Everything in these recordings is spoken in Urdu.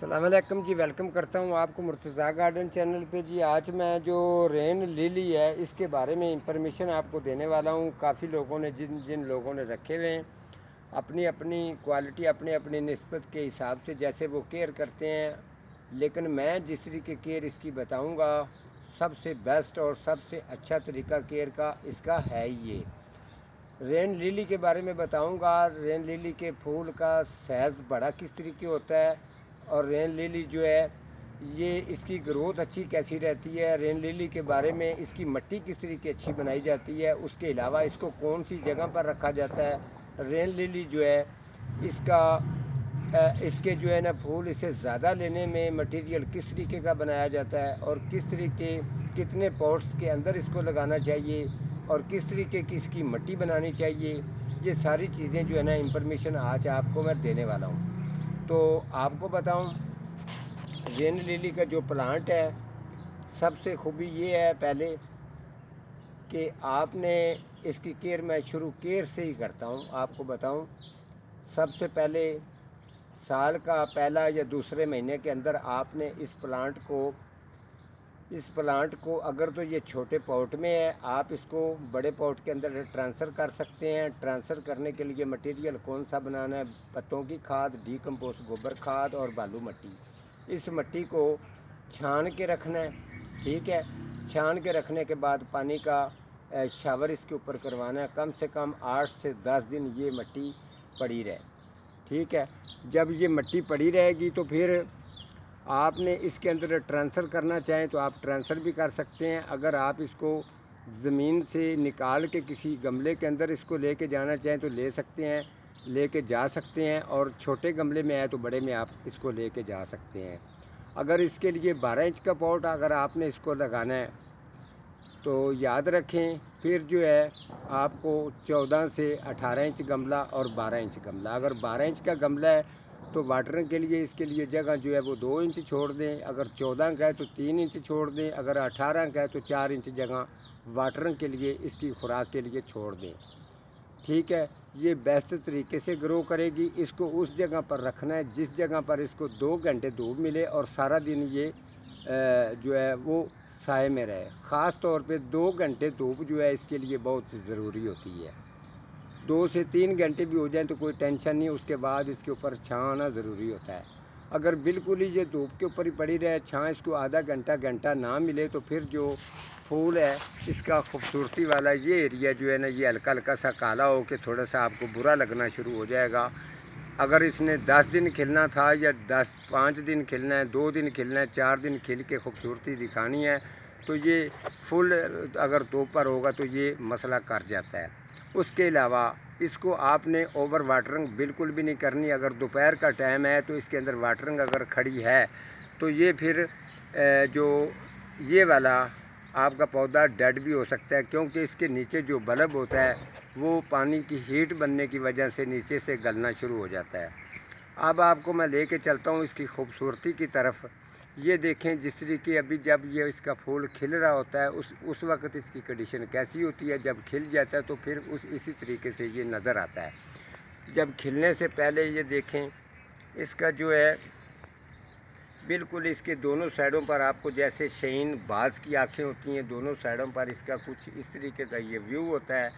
السلام علیکم جی، ویلکم کرتا ہوں آپ کو مرتضیٰ گارڈن چینل پہ جی۔ آج میں جو رین لیلی ہے اس کے بارے میں انفارمیشن آپ کو دینے والا ہوں۔ کافی لوگوں نے جن لوگوں نے رکھے ہوئے ہیں اپنی اپنی کوالٹی اپنی اپنی نسبت کے حساب سے جیسے وہ کیئر کرتے ہیں، لیکن میں جس طریقے کیئر اس کی بتاؤں گا سب سے بیسٹ اور سب سے اچھا طریقہ کیئر کا اس کا ہے یہ۔ رین لیلی کے بارے میں بتاؤں گا۔ رین لیلی کے پھول کا سائز بڑا کس طریقے ہوتا ہے، اور رین لیلی جو ہے یہ اس کی گروتھ اچھی کیسی رہتی ہے، رین لیلی کے بارے میں اس کی مٹی کس طریقے اچھی بنائی جاتی ہے، اس کے علاوہ اس کو کون سی جگہ پر رکھا جاتا ہے۔ رین لیلی جو ہے اس کے جو ہے نا پھول اسے زیادہ لینے میں مٹیریل کس طریقے کا بنایا جاتا ہے، اور کس طریقے کتنے پوٹس کے اندر اس کو لگانا چاہیے، اور کس طریقے کی اس کی مٹی بنانی چاہیے، یہ ساری چیزیں جو ہے نا انفارمیشن آج آپ کو میں دینے والا ہوں۔ تو آپ کو بتاؤں رین لیلی کا جو پلانٹ ہے سب سے خوبی یہ ہے پہلے کہ آپ نے اس کی کیئر میں شروع کیئر سے ہی کرتا ہوں۔ آپ کو بتاؤں سب سے پہلے سال کا پہلا یا دوسرے مہینے کے اندر آپ نے اس پلانٹ کو اگر تو یہ چھوٹے پاٹ میں ہے آپ اس کو بڑے پاٹ کے اندر ٹرانسفر کر سکتے ہیں۔ ٹرانسفر کرنے کے لیے مٹیریل کون سا بنانا ہے، پتوں کی کھاد، ڈی کمپوسٹ گوبر کھاد اور بالو مٹی۔ اس مٹی کو چھان کے رکھنا ہے، ٹھیک ہے۔ چھان کے رکھنے کے بعد پانی کا شاور اس کے اوپر کروانا ہے، کم سے کم 8 سے 10 دن یہ مٹی پڑی رہے، ٹھیک ہے۔ جب یہ مٹی پڑی رہے گی تو پھر آپ نے اس کے اندر ٹرانسفر کرنا چاہیں تو آپ ٹرانسفر بھی کر سکتے ہیں۔ اگر آپ اس کو زمین سے نکال کے کسی گملے کے اندر اس کو لے کے جانا چاہیں تو لے سکتے ہیں، لے کے جا سکتے ہیں، اور چھوٹے گملے میں ہے تو بڑے میں آپ اس کو لے کے جا سکتے ہیں۔ اگر اس کے لیے 12 انچ کا پاٹ اگر آپ نے اس کو لگانا ہے تو یاد رکھیں پھر جو ہے آپ کو 14 سے 18 انچ گملہ اور 12 انچ گملہ۔ اگر 12 انچ کا گملہ ہے تو واٹرنگ کے لیے اس کے لیے جگہ جو ہے وہ 2 انچ چھوڑ دیں، اگر 14 کا ہے تو 3 انچ چھوڑ دیں، اگر 18 کا ہے تو 4 انچ جگہ واٹرنگ کے لیے اس کی خوراک کے لیے چھوڑ دیں، ٹھیک ہے۔ یہ بیسٹ طریقے سے گرو کرے گی۔ اس کو اس جگہ پر رکھنا ہے جس جگہ پر اس کو 2 گھنٹے دھوپ ملے اور سارا دن یہ جو ہے وہ سائے میں رہے۔ خاص طور پہ 2 گھنٹے دھوپ جو ہے اس کے لیے بہت ضروری ہوتی ہے۔ 2 سے 3 گھنٹے بھی ہو جائیں تو کوئی ٹینشن نہیں، اس کے بعد اس کے اوپر چھاں آنا ضروری ہوتا ہے۔ اگر بالکل ہی یہ دھوپ کے اوپر ہی پڑی رہے، چھاں اس کو آدھا گھنٹہ نہ ملے تو پھر جو پھول ہے اس کا خوبصورتی والا یہ ایریا جو ہے نا یہ ہلکا ہلکا سا کالا ہو کے تھوڑا سا آپ کو برا لگنا شروع ہو جائے گا۔ اگر اس نے 10 دن کھلنا تھا یا 5 دن کھلنا ہے، 2 دن کھلنا ہے، 4 دن کھل کے خوبصورتی دکھانی ہے تو یہ پھول اگر دھوپ پر ہوگا تو یہ مسئلہ کر جاتا ہے۔ اس کے علاوہ اس کو آپ نے اوور واٹرنگ بالکل بھی نہیں کرنی۔ اگر دوپہر کا ٹائم ہے تو اس کے اندر واٹرنگ اگر کھڑی ہے تو یہ پھر جو یہ والا آپ کا پودا ڈیڈ بھی ہو سکتا ہے، کیونکہ اس کے نیچے جو بلب ہوتا ہے وہ پانی کی ہیٹ بننے کی وجہ سے نیچے سے گلنا شروع ہو جاتا ہے۔ اب آپ کو میں لے کے چلتا ہوں اس کی خوبصورتی کی طرف۔ یہ دیکھیں جس طریقے ابھی جب یہ اس کا پھول کھل رہا ہوتا ہے اس وقت اس کی کنڈیشن کیسی ہوتی ہے، جب کھل جاتا ہے تو پھر اسی طریقے سے یہ نظر آتا ہے۔ جب کھلنے سے پہلے یہ دیکھیں اس کا جو ہے بالکل اس کے دونوں سائڈوں پر آپ کو جیسے شہین باز کی آنکھیں ہوتی ہیں، دونوں سائڈوں پر اس کا کچھ اس طریقے کا یہ ویو ہوتا ہے۔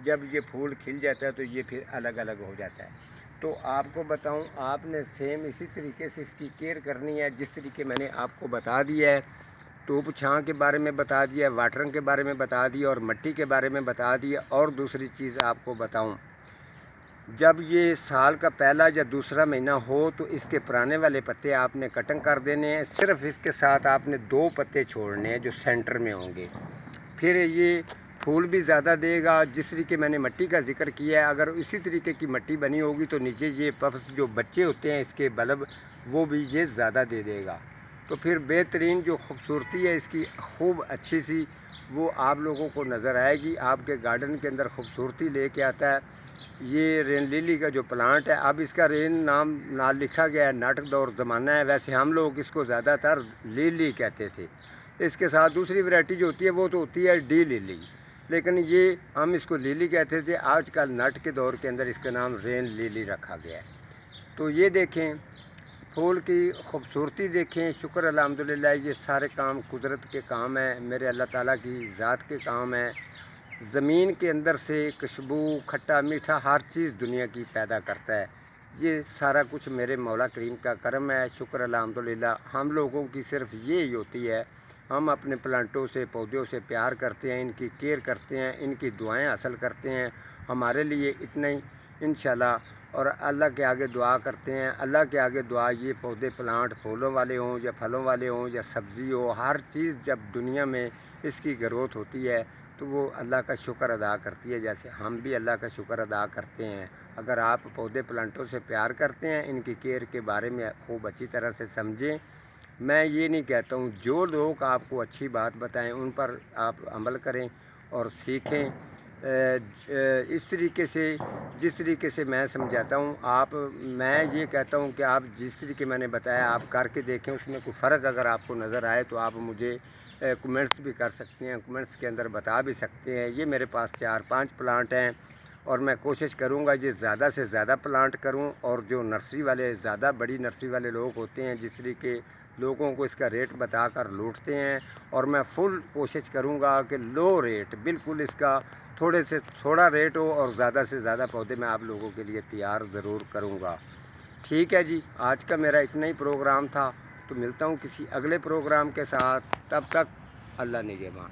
جب یہ پھول کھل جاتا ہے تو یہ پھر الگ الگ ہو جاتا ہے۔ تو آپ کو بتاؤں آپ نے سیم اسی طریقے سے اس کی کیئر کرنی ہے جس طریقے میں نے آپ کو بتا دیا ہے۔ دھوپ چھاں کے بارے میں بتا دیا، واٹرنگ کے بارے میں بتا دیا اور مٹی کے بارے میں بتا دیا۔ اور دوسری چیز آپ کو بتاؤں، جب یہ سال کا پہلا یا دوسرا مہینہ ہو تو اس کے پرانے والے پتے آپ نے کٹنگ کر دینے ہیں، صرف اس کے ساتھ آپ نے 2 پتے چھوڑنے ہیں جو سینٹر میں ہوں گے۔ پھر یہ پھول بھی زیادہ دے گا۔ جس طریقے میں نے مٹی کا ذکر کیا ہے، اگر اسی طریقے کی مٹی بنی ہوگی تو نیچے یہ پفس جو بچے ہوتے ہیں اس کے بلب وہ بھی یہ زیادہ دے گا۔ تو پھر بہترین جو خوبصورتی ہے اس کی خوب اچھی سی وہ آپ لوگوں کو نظر آئے گی، آپ کے گارڈن کے اندر خوبصورتی لے کے آتا ہے۔ یہ رین لیلی کا جو پلانٹ ہے، اب اس کا رین نام نہ لکھا گیا ہے، ناٹک دور زمانہ ہے، ویسے ہم لوگ اس کو زیادہ تر لیلی کہتے تھے۔ اس کے ساتھ دوسری ورائٹی جو ہوتی ہے وہ تو ہوتی ہے ڈی لیلی، لیکن یہ ہم اس کو لیلی کہتے تھے۔ آج کل نٹ کے دور کے اندر اس کا نام رین لیلی رکھا گیا ہے۔ تو یہ دیکھیں پھول کی خوبصورتی دیکھیں، شکر الحمدللہ، یہ سارے کام قدرت کے کام ہیں، میرے اللہ تعالیٰ کی ذات کے کام ہیں۔ زمین کے اندر سے خوشبو، کھٹا میٹھا ہر چیز دنیا کی پیدا کرتا ہے، یہ سارا کچھ میرے مولا کریم کا کرم ہے، شکر الحمدللہ۔ ہم لوگوں کی صرف یہی ہوتی ہے، ہم اپنے پلانٹوں سے، پودوں سے پیار کرتے ہیں، ان کی کیئر کرتے ہیں، ان کی دعائیں حاصل کرتے ہیں، ہمارے لیے اتنا ہی انشاءاللہ۔ اور اللہ کے آگے دعا کرتے ہیں، اللہ کے آگے دعا، یہ پودے پلانٹ پھولوں والے ہوں یا پھلوں والے ہوں یا سبزی ہو، ہر چیز جب دنیا میں اس کی گروتھ ہوتی ہے تو وہ اللہ کا شکر ادا کرتی ہے، جیسے ہم بھی اللہ کا شکر ادا کرتے ہیں۔ اگر آپ پودے پلانٹوں سے پیار کرتے ہیں، ان کی کیئر کے بارے میں خوب اچھی طرح سے سمجھیں۔ میں یہ نہیں کہتا ہوں، جو لوگ آپ کو اچھی بات بتائیں ان پر آپ عمل کریں اور سیکھیں، اس طریقے سے جس طریقے سے میں سمجھاتا ہوں میں یہ کہتا ہوں کہ آپ جس طریقے میں نے بتایا آپ کر کے دیکھیں، اس میں کوئی فرق اگر آپ کو نظر آئے تو آپ مجھے کمنٹس بھی کر سکتے ہیں، کمنٹس کے اندر بتا بھی سکتے ہیں۔ یہ میرے پاس 4-5 پلانٹ ہیں اور میں کوشش کروں گا یہ زیادہ سے زیادہ پلانٹ کروں، اور جو نرسری والے، زیادہ بڑی نرسری والے لوگ ہوتے ہیں جس طریقے لوگوں کو اس کا ریٹ بتا کر لوٹتے ہیں، اور میں فل کوشش کروں گا کہ لو ریٹ، بالکل اس کا تھوڑے سے تھوڑا ریٹ ہو اور زیادہ سے زیادہ پودے میں آپ لوگوں کے لیے تیار ضرور کروں گا۔ ٹھیک ہے جی، آج کا میرا اتنا ہی پروگرام تھا، تو ملتا ہوں کسی اگلے پروگرام کے ساتھ، تب تک اللہ نگہبان۔